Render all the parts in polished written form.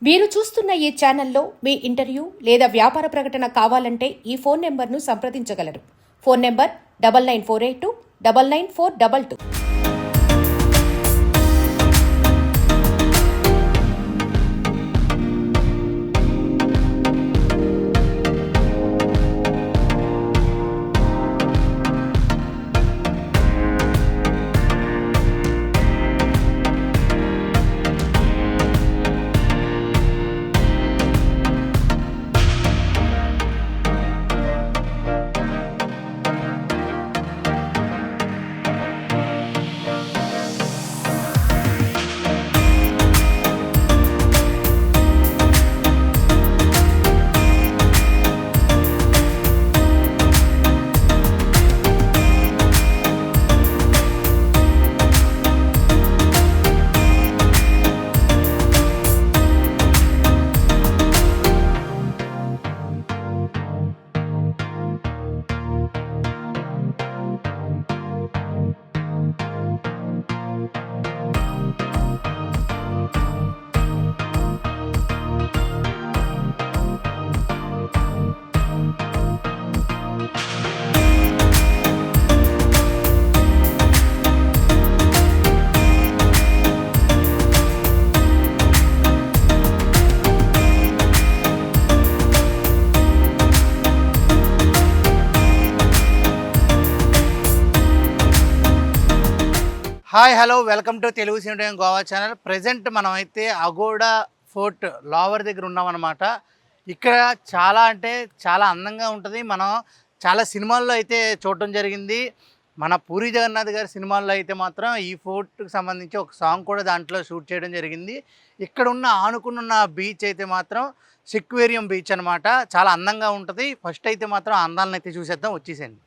మీరు చూస్తున్న ఈ ఛానల్లో మీ ఇంటర్వ్యూ లేదా వ్యాపార ప్రకటన కావాలంటే ఈ ఫోన్ నెంబర్ను సంప్రదించగలరు. Phone number 9948 99422. Hi hello welcome to Telugu cinema Goa channel. Present మనమైతే అగోడా ఫోర్ట్ లావర్ దగ్గర ఉన్నామన్నమాట. ఇక్కడ చాలా అందంగా ఉంటుంది. మనం చాలా సినిమాల్లో అయితే చూడటం జరిగింది. మన పూరి జగన్నాథ్ గారి సినిమాల్లో అయితే మాత్రం ఈ ఫోర్ట్కి సంబంధించి ఒక సాంగ్ కూడా దాంట్లో షూట్ చేయడం జరిగింది. ఇక్కడ ఆనుకున్న బీచ్ అయితే మాత్రం సిక్వేరియం బీచ్ అనమాట. చాలా అందంగా ఉంటుంది. ఫస్ట్ అయితే మాత్రం అందాలను అయితే చూసేద్దాం, వచ్చేసేయండి.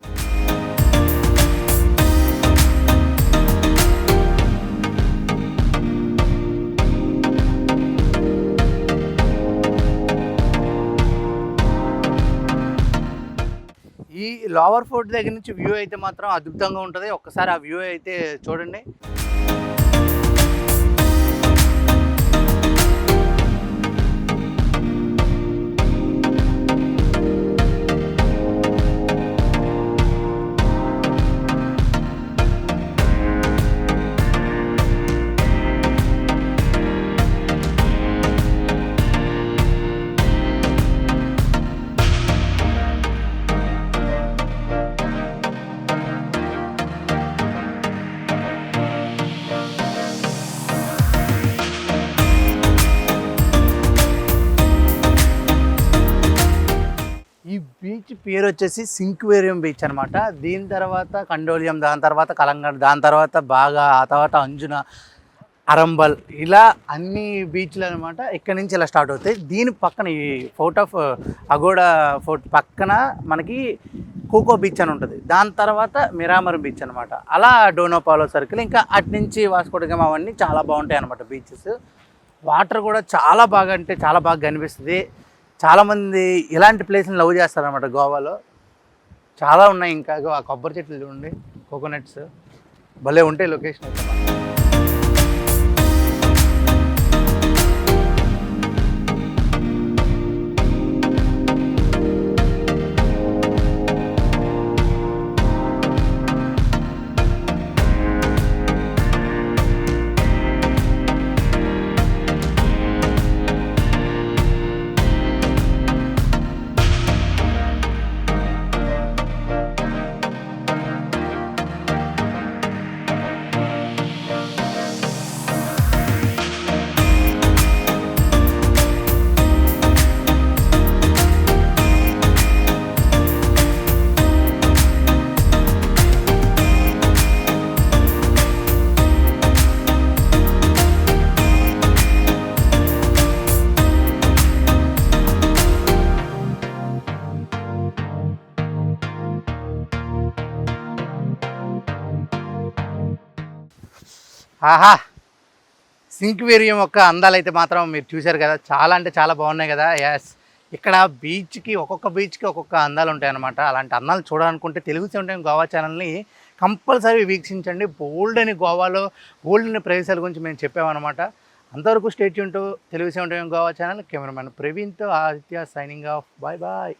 ఈ లోవర్ ఫోర్ట్ దగ్గర నుంచి వ్యూ అయితే మాత్రం అద్భుతంగా ఉంటుంది. ఒక్కసారి ఆ వ్యూ అయితే చూడండి. ఈ బీచ్ పేరు వచ్చేసి సింక్వేరియం బీచ్ అనమాట. దీని తర్వాత కండోలియం, దాని తర్వాత కలంగడ్, దాని తర్వాత బాగా, ఆ తర్వాత అంజున, అరంబల్, ఇలా అన్ని బీచ్లు అనమాట ఇక్కడ నుంచి ఇలా స్టార్ట్ అవుతాయి. దీని పక్కన ఈ ఫోర్ట్ ఆఫ్ అగోడా ఫోర్ట్ పక్కన మనకి కోకో బీచ్ అని ఉంటుంది. దాని తర్వాత మిరామర్ బీచ్ అనమాట. అలా డోనోపాలో సర్కిల్, ఇంకా అటు నుంచి వాస్కో డి గామా, అవన్నీ చాలా బాగుంటాయి అనమాట బీచెస్. వాటర్ కూడా చాలా బాగా కనిపిస్తుంది. చాలామంది ఇలాంటి ప్లేస్ని లవ్ చేస్తారనమాట గోవాలో. చాలా ఉన్నాయి. ఇంకా ఆ కొబ్బరి చెట్లు చూడండి, కోకోనట్స్ భలే ఉంటాయి లొకేషన్ అయితే. ఆహా, సింక్వేరియం యొక్క అందాలు అయితే మాత్రం మీరు చూశారు కదా. చాలా బాగున్నాయి కదా. ఎస్, ఇక్కడ బీచ్కి ఒక్కొక్క అందాలు ఉంటాయన్నమాట. అలాంటి అందాలు చూడాలనుకుంటే తెలుగు సినిమా గోవా ఛానల్ని కంపల్సరీ వీక్షించండి. గోల్డెన్ ప్రదేశాల గురించి మేము చెప్పామన్నమాట. అంతవరకు స్టేట్ యూన్ to Telugu 7 Goa channel. Cameraman ప్రవీణ్తో Aditya signing off. Bye bye.